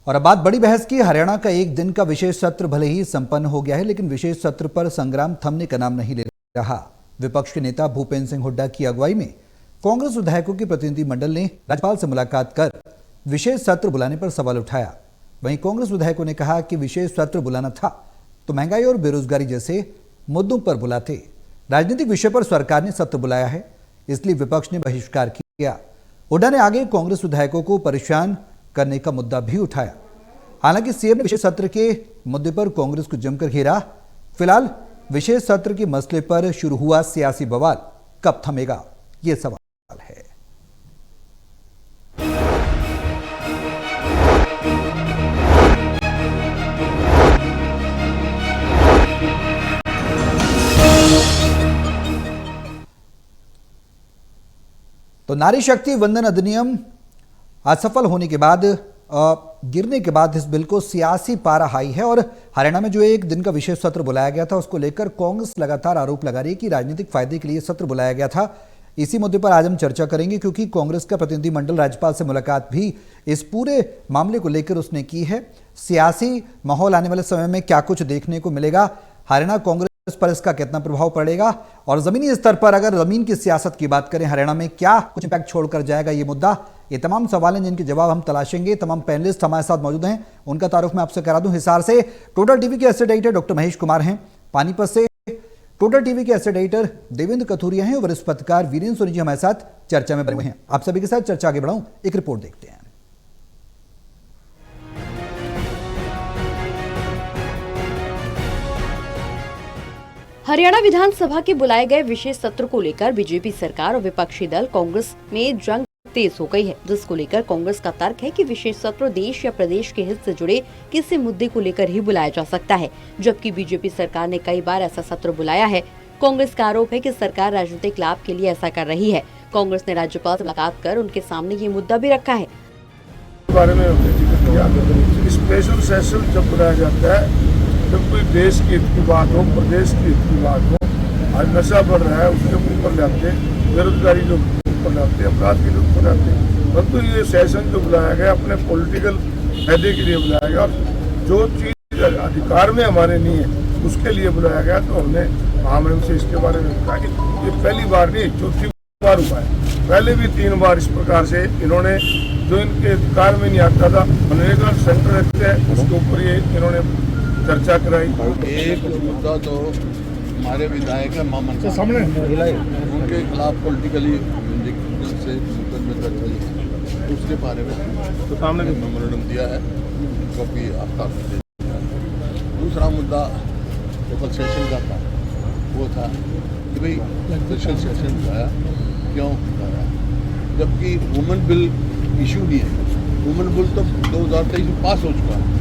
और अब बात बड़ी बहस की। हरियाणा का एक दिन का विशेष सत्र भले ही संपन्न हो गया है, लेकिन विशेष सत्र पर संग्राम थमने का नाम नहीं ले रहा। विपक्ष के नेता भूपेंद्र सिंह हुड्डा की अगुवाई में कांग्रेस विधायकों के प्रतिनिधिमंडल ने राज्यपाल से मुलाकात कर विशेष सत्र बुलाने पर सवाल उठाया। वहीं कांग्रेस विधायकों ने कहा कि विशेष सत्र बुलाना था तो महंगाई और बेरोजगारी जैसे मुद्दों पर बुलाते। राजनीतिक विषय पर सरकार ने सत्र बुलाया है, इसलिए विपक्ष ने बहिष्कार किया। हुड्डा ने आगे कांग्रेस विधायकों को परेशान करने का मुद्दा भी उठाया। हालांकि सीएम ने विशेष सत्र के मुद्दे पर कांग्रेस को जमकर घेरा। फिलहाल विशेष सत्र के मसले पर शुरू हुआ सियासी बवाल कब थमेगा, ये सवाल है। तो नारी शक्ति वंदन अधिनियम असफल होने के बाद गिरने के बाद इस बिल को सियासी पारा हाई है और हरियाणा में जो एक दिन का विशेष सत्र बुलाया गया था उसको लेकर कांग्रेस लगातार आरोप लगा रही है कि राजनीतिक फायदे के लिए सत्र बुलाया गया था। इसी मुद्दे पर आज हम चर्चा करेंगे, क्योंकि कांग्रेस का प्रतिनिधिमंडल राज्यपाल से मुलाकात भी इस पूरे मामले को लेकर उसने की है। सियासी माहौल आने वाले समय में क्या कुछ देखने को मिलेगा, हरियाणा कांग्रेस पर इसका कितना प्रभाव पड़ेगा, और जमीनी स्तर पर अगर जमीन की सियासत की बात करें हरियाणा में क्या कुछ इंपैक्ट छोड़कर जाएगा ये मुद्दा, ये तमाम सवाल हैं जिनके जवाब हम तलाशेंगे। तमाम पैनलिस्ट हमारे साथ मौजूद हैं, उनका तारुफ मैं आपसे करा दूं। हिसार से टोटल टीवी के asset editor doctor Mahesh Kumar हैं, पानीपत से टोटल टीवी के एसेट एडिटर देवेंद्र कथुरिया हैं, वरिष्ठ पत्रकार वीरेंद्र सोनी जी हमारे साथ चर्चा में बने हुए हैं। आप सभी के साथ चर्चा आगे बढ़ाऊं, एक रिपोर्ट देखते हैं। हरियाणा विधानसभा के बुलाए गए विशेष सत्र को लेकर बीजेपी सरकार और विपक्षी दल कांग्रेस में जंग तेज हो गई है, जिसको लेकर कांग्रेस का तर्क है कि विशेष सत्र देश या प्रदेश के हित से जुड़े किसी मुद्दे को लेकर ही बुलाया जा सकता है, जबकि बीजेपी सरकार ने कई बार ऐसा सत्र बुलाया है। कांग्रेस का आरोप है कि सरकार राजनीतिक लाभ के लिए ऐसा कर रही है। कांग्रेस ने राज्यपाल से मुलाकात कर उनके सामने ये मुद्दा भी रखा है। बारे में स्पेशल सेशन जब बुलाया जाता है, जब कोई देश के हित की बात हो, प्रदेश के हित की बात हो, आज नशा बढ़ रहा है उसके ऊपर जाते, बेरोजगारी जो ऊपर जाते, अपराध के ऊपर जाते, परंतु ये सेशन जो बुलाया गया अपने पॉलिटिकल फायदे के लिए बुलाया गया, और जो चीज अधिकार में हमारे नहीं है उसके लिए बुलाया गया। तो हमने उनसे इसके बारे में कहा कि ये पहली बार नहीं, चौथी बार हुआ है। पहले भी 3 बार इस प्रकार से इन्होंने जो इनके अधिकार में नहीं आता था, मनरेगा सेंटर रखते हैं उसके ऊपर ये इन्होंने चर्चा कराई। एक मुद्दा तो हमारे विधायक है मामन सामने उनके खिलाफ पॉलिटिकली से मुकदमे दर्ज हुए, उसके बारे में तो सामने मेमोरेंडम दिया है, कॉपी आपका। दूसरा मुद्दा लोकल सेशन का था, वो था कि भाई स्पेशल सेशन बुलाया क्यों बुलाया, जबकि वुमेन बिल इशू नहीं है। वुमेन बिल तो 2023 में पास हो चुका है,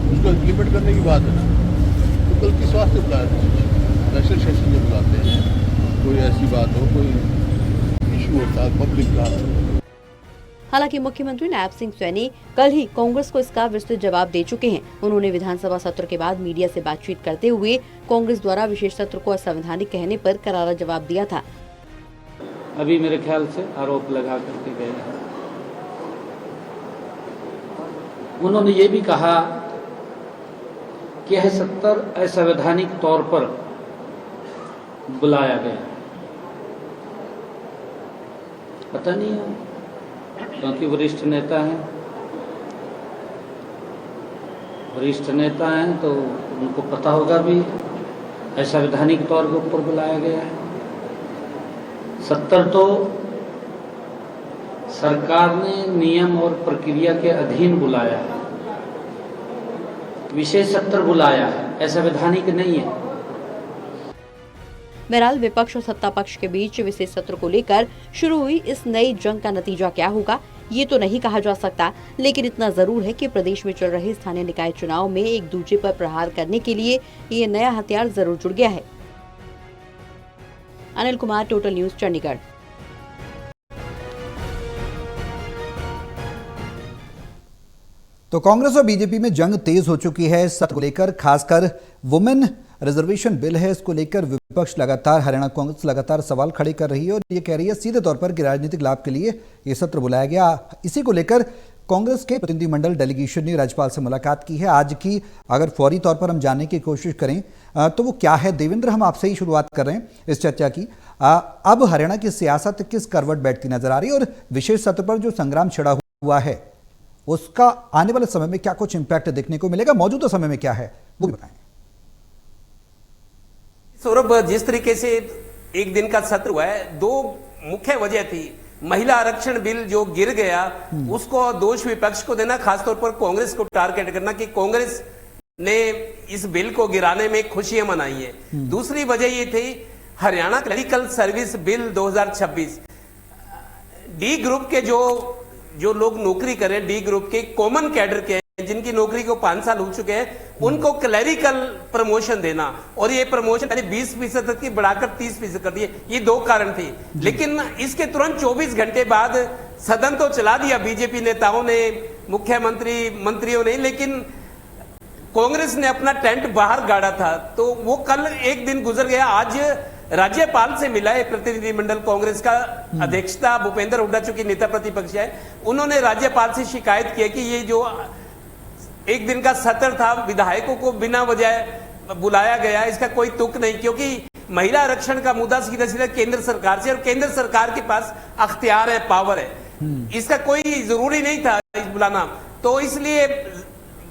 उसको इम्प्लीमेंट करने की बात है ना, तो कल किस वास्ते बुलाया था? स्पेशल सेशन जब बुलाते हैं, कोई ऐसी बात हो, कोई इशू होता है पब्लिक का। हालांकि मुख्यमंत्री नायब सिंह सैनी कल ही कांग्रेस को इसका विस्तृत जवाब दे चुके हैं। उन्होंने विधानसभा सत्र के बाद मीडिया से बातचीत करते हुए कांग्रेस द्वारा विशेष सत्र को असंवैधानिक कहने पर करारा जवाब दिया था। अभी मेरे ख्याल से आरोप लगा करके गए हैं। उन्होंने ये भी कहा कि यह सत्र असंवैधानिक तौर पर बुलाया गया। पता नहीं है, क्योंकि वरिष्ठ नेता हैं तो उनको पता होगा भी असंवैधानिक तौर के ऊपर बुलाया गया है। सत्र तो सरकार ने नियम और प्रक्रिया के अधीन बुलाया है, विशेष सत्र बुलाया है, असंवैधानिक नहीं है। बहरहाल विपक्ष और सत्ता पक्ष के बीच विशेष सत्र को लेकर शुरू हुई इस नई जंग का नतीजा क्या होगा ये तो नहीं कहा जा सकता, लेकिन इतना जरूर है कि प्रदेश में चल रहे स्थानीय निकाय चुनाव में एक दूसरे पर प्रहार करने के लिए ये नया हथियार जरूर जुड़ गया है। Anil Kumar, total news, Chandigarh. तो कांग्रेस और बीजेपी में जंग तेज हो चुकी है इस सत्र को लेकर, खासकर वुमेन रिजर्वेशन बिल है, इसको लेकर विपक्ष लगातार, हरियाणा कांग्रेस लगातार सवाल खड़े कर रही है और ये कह रही है सीधे तौर पर कि राजनीतिक लाभ के लिए ये सत्र बुलाया गया। इसी को लेकर कांग्रेस के प्रतिनिधिमंडल डेलीगेशन ने राज्यपाल से मुलाकात की है। आज की अगर फौरी तौर पर हम जानने की कोशिश करें तो वो क्या है। देवेंद्र, हम आपसे ही शुरुआत कर रहे हैं इस चर्चा की। अब हरियाणा की सियासत किस करवट बैठती नजर आ रही है और विशेष सत्र पर जो संग्राम छिड़ा हुआ है उसका आने वाले समय में क्या कुछ इंपैक्ट देखने को मिलेगा, मौजूदा समय में क्या है वो भी बताएं। सौरभ, जिस तरीके से एक दिन का सत्र हुआ है, दो मुख्य वजह थी। महिला आरक्षण बिल जो गिर गया उसको दोष विपक्ष को देना, खासतौर पर कांग्रेस को टारगेट करना कि कांग्रेस ने इस बिल को गिराने में खुशियां मनाई है। दूसरी वजह ये थी Haryana clerical service bill 2026। D group के जो लोग नौकरी करें, डी ग्रुप के कॉमन कैडर के जिनकी नौकरी को 5 साल हो चुके हैं, उनको क्लरिकल प्रमोशन देना, और ये प्रमोशन यानी 20% की बढ़ाकर 30% कर दिए। ये दो कारण थे। लेकिन इसके तुरंत 24 घंटे बाद सदन तो चला दिया बीजेपी नेताओं ने, मुख्यमंत्री, मंत्रियों ने, लेकिन कांग्रेस ने अपना टेंट बाहर गाड़ा था। तो वो कल एक दिन गुजर गया। आज राज्यपाल से मिला है प्रतिनिधिमंडल कांग्रेस का, अध्यक्षता भूपेंद्र हुड्डा चूंकि नेता प्रतिपक्ष है, उन्होंने राज्यपाल से शिकायत की है कि ये जो एक दिन का सत्र था, विधायकों को बिना वजह बुलाया गया, इसका कोई तुक नहीं, क्योंकि महिला आरक्षण का मुद्दा सीधा सीधा केंद्र सरकार से, और केंद्र सरकार के पास अख्तियार है, पावर है, इसका कोई जरूरी नहीं था बुलाना। तो इसलिए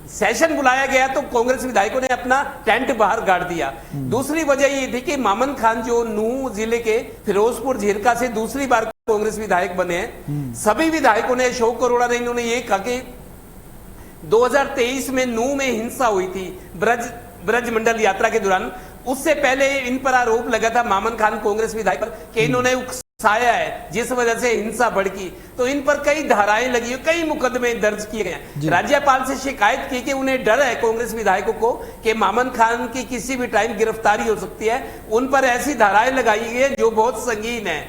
सेशन बुलाया गया तो कांग्रेस विधायकों ने अपना टेंट बाहर गाड़ दिया। दूसरी वजह ये थी कि मामन खान जो नूह जिले के फिरोजपुर झिरका से दूसरी बार कांग्रेस विधायक बने हैं, सभी विधायकों ने, अशोक अरोड़ा ने, इन्होंने ये कहा कि 2023 में नूह में हिंसा हुई थी ब्रज मंडल यात्रा के दौरान। उससे पहले इन पर आरोप लगा था मामन खान कांग्रेस विधायक पर कि इन्होंने उकसाया है, जिस वजह से हिंसा भड़की। तो इन पर कई धाराएं लगी, कई मुकदमे दर्ज किए गए। राज्यपाल से शिकायत की कि उन्हें डर है कांग्रेस विधायकों को कि मामन खान की किसी भी टाइम गिरफ्तारी हो सकती है। उन पर ऐसी धाराएं लगाई गई है जो बहुत संगीन है,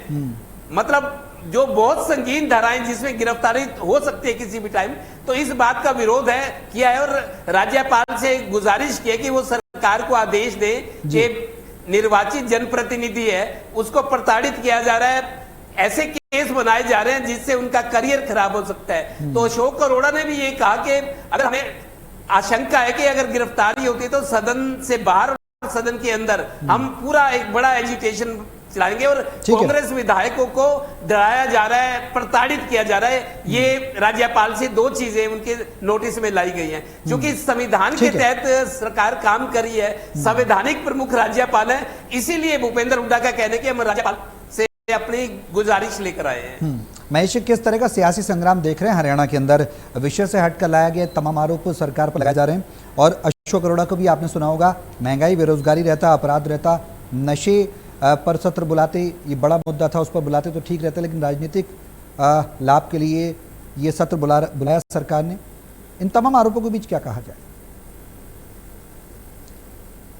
मतलब जो बहुत संगीन धाराएं जिसमें गिरफ्तारी हो सकती है किसी भी टाइम। तो इस बात का विरोध है किया है, और राज्यपाल से गुजारिश की है कि वो सरकार को आदेश दे कि निर्वाचित जनप्रतिनिधि है उसको प्रताड़ित किया जा रहा है, ऐसे केस बनाए जा रहे हैं जिससे उनका करियर खराब हो सकता है। तो अशोक अरोड़ा ने भी ये कहा कि अगर हमें आशंका है कि अगर गिरफ्तारी होती है तो सदन से बाहर और सदन के अंदर हम पूरा एक बड़ा एजिटेशन चलाएंगे, और कांग्रेस विधायकों को डराया जा रहा है, प्रताड़ित किया जा रहा है। ये राज्यपाल से दो चीजें उनके नोटिस में लाई गई हैं। क्योंकि संविधान के तहत सरकार काम कर रही है, संवैधानिक प्रमुख राज्यपाल है, इसीलिए भूपेंद्र हुड्डा का कहना है कि हम राज्यपाल से अपनी गुजारिश लेकर आए हैं। महेश, किस तरह का सियासी संग्राम देख रहे हैं हरियाणा के अंदर? विषय से हटकर लाया गया तमाम आरोप सरकार पर लगाए जा रहे हैं, और अशोक अरोड़ा को भी आपने सुना होगा, महंगाई, बेरोजगारी रहता, अपराध रहता, नशे पर सत्र बुलाते, ये बड़ा मुद्दा था, उस पर बुलाते तो ठीक रहता, लेकिन राजनीतिक लाभ के लिए ये सत्र बुलाया सरकार ने। इन तमाम आरोपों के बीच क्या कहा जाए?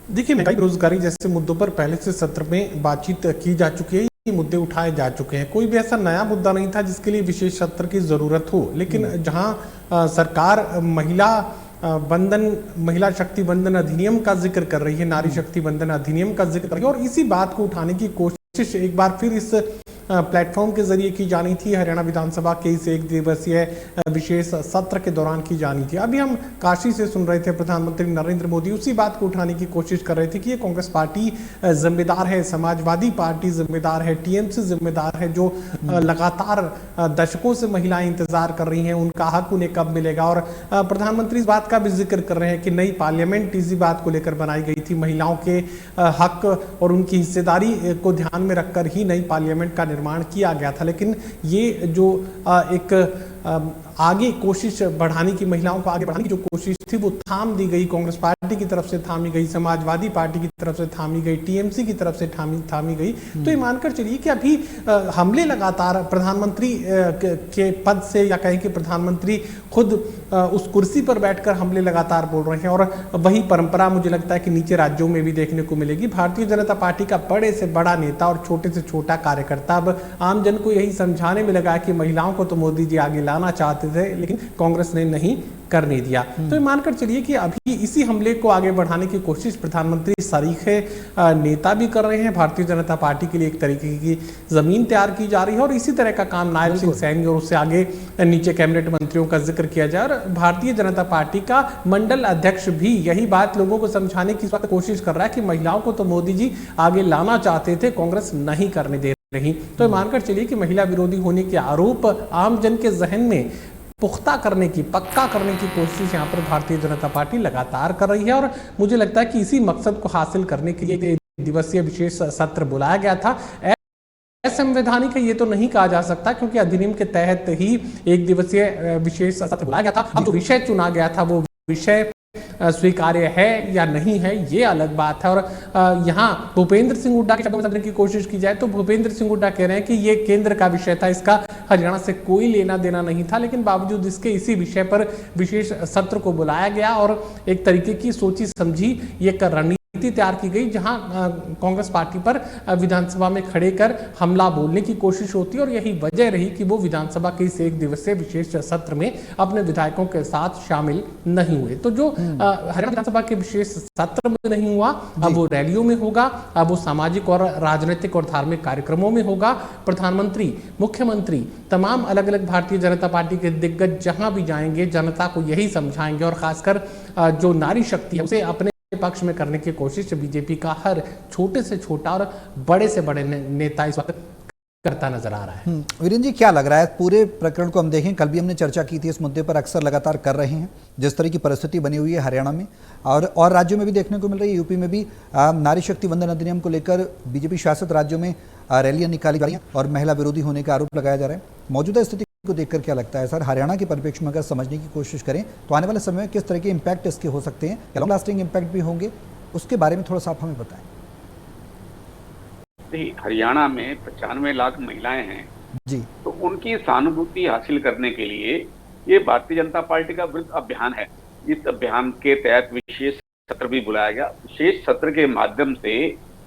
देखिए, महंगाई, बेरोजगारी जैसे मुद्दों पर पहले से सत्र में बातचीत की जा चुकी है, ये मुद्दे उठाए जा चुके हैं। कोई भी ऐसा नया मुद्दा नहीं था जिसके लिए विशेष सत्र की जरूरत हो। लेकिन जहां सरकार महिला शक्ति बंधन अधिनियम का जिक्र कर रही है, नारी शक्ति बंधन अधिनियम का जिक्र कर रही है, और इसी बात को उठाने की कोशिश एक बार फिर इस प्लेटफॉर्म के जरिए की जानी थी। हरियाणा विधानसभा के इस 1 दिवसीय विशेष सत्र के दौरान की जानी थी। अभी हम काशी से सुन रहे थे प्रधानमंत्री नरेंद्र मोदी उसी बात को उठाने की कोशिश कर रहे थे कि ये कांग्रेस पार्टी जिम्मेदार है, समाजवादी पार्टी जिम्मेदार है, टीएमसी जिम्मेदार है, जो लगातार दशकों से महिलाएं इंतजार कर रही हैं, उनका हक उन्हें कब मिलेगा। और प्रधानमंत्री इस बात का भी जिक्र कर रहे हैं कि नई पार्लियामेंट इसी बात को लेकर बनाई गई थी, महिलाओं के हक और उनकी हिस्सेदारी को ध्यान में रखकर ही नई पार्लियामेंट का निर्माण किया गया था। लेकिन ये जो एक आगे कोशिश बढ़ाने की, महिलाओं को आगे बढ़ाने की जो कोशिश थी वो थाम दी गई। कांग्रेस पार्टी की तरफ से थामी गई, समाजवादी पार्टी की तरफ से थामी गई, टीएमसी की तरफ से थामी गई। तो ये मानकर चलिए कि अभी हमले लगातार प्रधानमंत्री के पद से, या कहें कि प्रधानमंत्री खुद उस कुर्सी पर बैठकर हमले लगातार बोल रहे हैं, और वही परंपरा मुझे लगता है कि नीचे राज्यों में भी देखने को मिलेगी। भारतीय जनता पार्टी का बड़े से बड़ा नेता और छोटे से छोटा कार्यकर्ता अब आम जन को यही समझाने में लगा है कि महिलाओं को तो मोदी जी आगे लाना चाहते चाहते थे, लेकिन कांग्रेस ने नहीं करने दिया। तो ये मानकर चलिए कि अभी इसी हमले को आगे बढ़ाने की कोशिश प्रधानमंत्री सरीखे नेता भी कर रहे हैं। भारतीय जनता पार्टी के लिए एक तरीके की जमीन तैयार की जा रही है और इसी तरह का काम नायब सिंह सैनी और उससे आगे नीचे कैबिनेट मंत्रियों का जिक्र किया जाए। और भारतीय जनता पार्टी का मंडल अध्यक्ष भी यही बात लोगों को समझाने की कोशिश कर रहा है कि महिलाओं को तो मोदी जी आगे लाना चाहते थे, कांग्रेस नहीं करने दे रही। तो मानकर चलिए कि महिला विरोधी होने के आरोप आम जन के जहन में पुख्ता करने की, पक्का करने की कोशिश यहाँ पर भारतीय जनता पार्टी लगातार कर रही है। और मुझे लगता है कि इसी मकसद को हासिल करने के लिए 1 दिवसीय विशेष सत्र बुलाया गया था। असंवैधानिक है ये तो नहीं कहा जा सकता, क्योंकि अधिनियम के तहत ही 1 दिवसीय विशेष सत्र बुलाया गया था। अब जो विषय चुना गया था वो विषय स्वीकार्य है या नहीं है ये अलग बात है। और यहाँ भूपेंद्र सिंह हुड्डा के शब्दों में समझने की कोशिश की जाए तो भूपेंद्र सिंह हुड्डा कह रहे हैं कि ये केंद्र का विषय था, इसका हरियाणा से कोई लेना देना नहीं था, लेकिन बावजूद इसके इसी विषय पर विशेष सत्र को बुलाया गया और एक तरीके की सोची समझी ये रणनीति तैयार की गई, जहां कांग्रेस पार्टी पर विधानसभा में खड़े कर हमला बोलने की कोशिश होती है। और यही वजह रही कि वो विधानसभा के इस 1 दिवसीय विशेष सत्र में अपने विधायकों के साथ शामिल नहीं हुए। तो जो हरियाणा विधानसभा के विशेष सत्र में नहीं हुआ, अब वो रैलियों में होगा, अब वो सामाजिक और राजनीतिक और धार्मिक कार्यक्रमों में होगा। प्रधानमंत्री, मुख्यमंत्री, तमाम अलग अलग भारतीय जनता पार्टी के दिग्गज जहां भी जाएंगे जनता को यही समझाएंगे और खासकर जो नारी शक्ति है उसे अपने पक्ष में करने की कोशिश बीजेपी का हर छोटे से छोटा और बड़े से बड़े नेता इस वक्त करता नजर आ रहा है। वीरेंद्र जी, क्या लग रहा है पूरे प्रकरण को हम देखें, कल भी हमने चर्चा की थी इस मुद्दे पर, अक्सर लगातार कर रहे हैं, जिस तरह की परिस्थिति बनी हुई है हरियाणा में और राज्यों में भी देखने को मिल रही है। यूपी में भी नारी शक्ति वंदन अधिनियम को लेकर बीजेपी शासित राज्यों में रैलियां निकाली जा रही हैं और महिला विरोधी होने का आरोप लगाया जा रहा है। मौजूदा स्थिति को देखकर क्या लगता है सर, हरियाणा के परिप्रेक्ष्य में अगर समझने की कोशिश करें तो आने वाले समय में किस तरह के इम्पैक्ट इसके हो सकते हैं, लॉन्ग लास्टिंग इम्पैक्ट भी होंगे, उसके बारे में थोड़ा सा आप हमें बताएं। हरियाणा में 95 लाख महिलाएं हैं जी, तो उनकी सहानुभूति हासिल करने के लिए ये भारतीय जनता पार्टी का वृहद अभियान है। इस अभियान के तहत विशेष सत्र भी बुलाया गया। विशेष सत्र के माध्यम से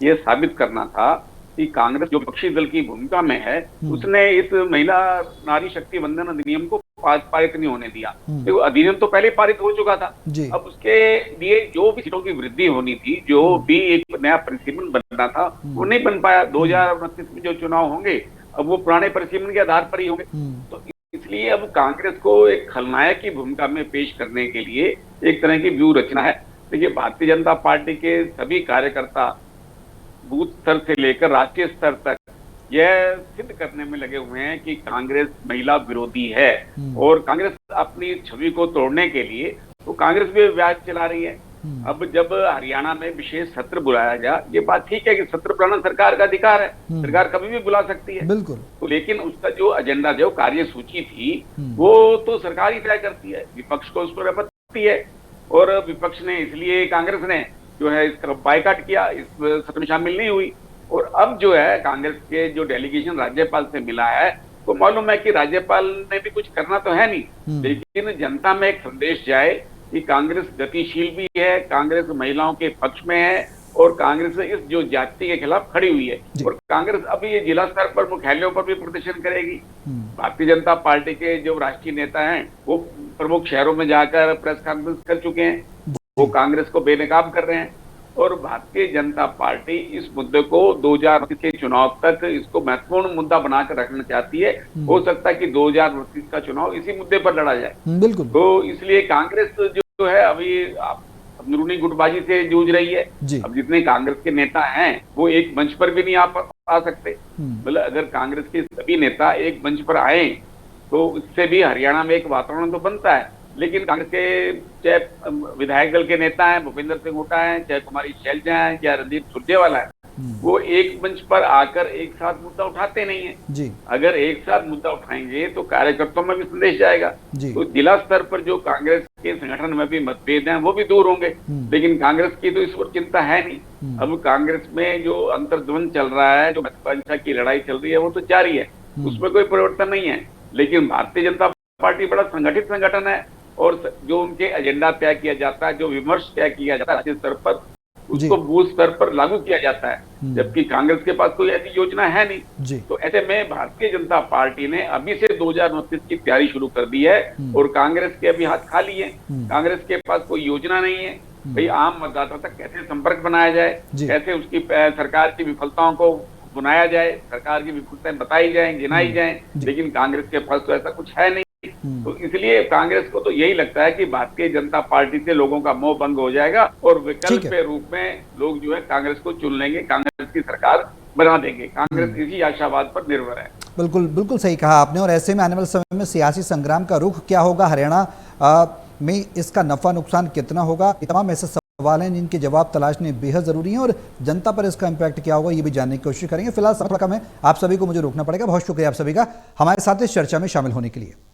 ये साबित करना था कि कांग्रेस जो विपक्षी दल की भूमिका में है उसने इस महिला नारी शक्ति वंदन अधिनियम को पारित नहीं होने दिया। तो अधिनियम तो पहले पारित हो चुका था। अब उसके लिए जो भी सीटों की वृद्धि होनी थी, जो भी एक नया परिसीमन बनना था, वो नहीं बन पाया। 2029 में जो चुनाव होंगे अब वो पुराने परिसीमन के आधार पर ही होंगे। तो इसलिए अब कांग्रेस को एक खलनायक की भूमिका में पेश करने के लिए एक तरह की व्यूह रचना है। देखिए, भारतीय जनता पार्टी के सभी कार्यकर्ता बूथ स्तर से लेकर राष्ट्रीय स्तर तक यह सिद्ध करने में लगे हुए हैं कि कांग्रेस महिला विरोधी है और कांग्रेस अपनी छवि को तोड़ने के लिए तो कांग्रेस भी व्याज चला रही है। अब जब हरियाणा में विशेष सत्र बुलाया गया, ये बात ठीक है कि सत्र बुलाना सरकार का अधिकार है, सरकार कभी भी बुला सकती है, बिल्कुल। तो लेकिन उसका जो एजेंडा, जो कार्यसूची थी, वो तो सरकार ही तय करती है। विपक्ष को उस पर आपत्ति है और विपक्ष ने इसलिए, कांग्रेस ने जो है इसका बायकॉट किया, इस सत्र में शामिल नहीं हुई। और अब जो है कांग्रेस के जो डेलीगेशन राज्यपाल से मिला है, तो मालूम है कि राज्यपाल ने भी कुछ करना तो है नहीं, लेकिन जनता में एक संदेश जाए कि कांग्रेस गतिशील भी है, कांग्रेस महिलाओं के पक्ष में है और कांग्रेस इस जो जाति के खिलाफ खड़ी हुई है। और कांग्रेस अभी ये जिला स्तर पर मुख्यालयों पर भी प्रदर्शन करेगी। भारतीय जनता पार्टी के जो राष्ट्रीय नेता हैं वो प्रमुख शहरों में जाकर प्रेस कॉन्फ्रेंस कर चुके हैं, वो कांग्रेस को बेनकाब कर रहे हैं। और भारतीय जनता पार्टी इस मुद्दे को 2029 के चुनाव तक इसको महत्वपूर्ण मुद्दा बनाकर रखना चाहती है। हो सकता है कि 2029 का चुनाव इसी मुद्दे पर लड़ा जाए। बिल्कुल। तो इसलिए कांग्रेस जो है अभी अंदरूनी गुटबाजी से जूझ रही है। अब जितने कांग्रेस के नेता हैं वो एक मंच पर भी नहीं आ सकते। मतलब अगर कांग्रेस के सभी नेता एक मंच पर आए तो इससे भी हरियाणा में एक वातावरण तो बनता है। लेकिन कांग्रेस के चाहे विधायक दल के नेता हैं, भूपेंद्र सिंह हुड्डा हैं, चाहे कुमारी शैलजा हैं या रणदीप सुरजेवाला है, वो एक मंच पर आकर एक साथ मुद्दा उठाते नहीं है। अगर एक साथ मुद्दा उठाएंगे तो कार्यकर्ताओं में भी संदेश जाएगा। तो जिला स्तर पर जो कांग्रेस के संगठन में भी मतभेद हैं वो भी दूर होंगे, लेकिन कांग्रेस की तो इस पर चिंता है नहीं। अब कांग्रेस में जो अंतर्द्वंद चल रहा है, जो महत्वाकांक्षा की लड़ाई चल रही है, वो तो जारी है, उसमें कोई परिवर्तन नहीं है। लेकिन भारतीय जनता पार्टी बड़ा संगठित संगठन है और जो उनके एजेंडा तय किया जाता है, जो विमर्श तय किया जाता है राज्य स्तर पर, उसको बूथ स्तर पर लागू किया जाता है, जबकि कांग्रेस के पास कोई ऐसी योजना है जी। नहीं। तो ऐसे में भारतीय जनता पार्टी ने अभी से 2029 की तैयारी शुरू कर दी है और कांग्रेस के अभी हाथ खाली है। कांग्रेस के पास कोई योजना नहीं है भाई आम मतदाता तक कैसे संपर्क बनाया जाए, जी। कैसे उसकी सरकार की विफलताओं को बुनाया जाए, सरकार की विफलताएं बताई जाए, गिनाई जाए, लेकिन कांग्रेस के पास तो ऐसा कुछ है नहीं। तो इसलिए कांग्रेस को तो यही लगता है कि भारतीय जनता पार्टी से लोगों का मोह भंग हो जाएगा और विकल्प के रूप में लोग जो है कांग्रेस को चुन लेंगे, कांग्रेस की सरकार बना देंगे। कांग्रेस इसी आशावाद पर निर्भर है। बिल्कुल बिल्कुल सही कहा आपने। और ऐसे में आने वाले समय में सियासी संग्राम का रुख क्या होगा, हरियाणा में इसका नफा नुकसान कितना होगा, ये तमाम ऐसे सवाल हैं जिनके जवाब तलाशने बेहद जरूरी हैं और जनता पर इसका इम्पैक्ट क्या होगा ये भी जानने की कोशिश करेंगे। फिलहाल समय कम है, आप सभी को मुझे रोकना पड़ेगा। बहुत शुक्रिया आप सभी का हमारे साथ इस चर्चा में शामिल होने के लिए।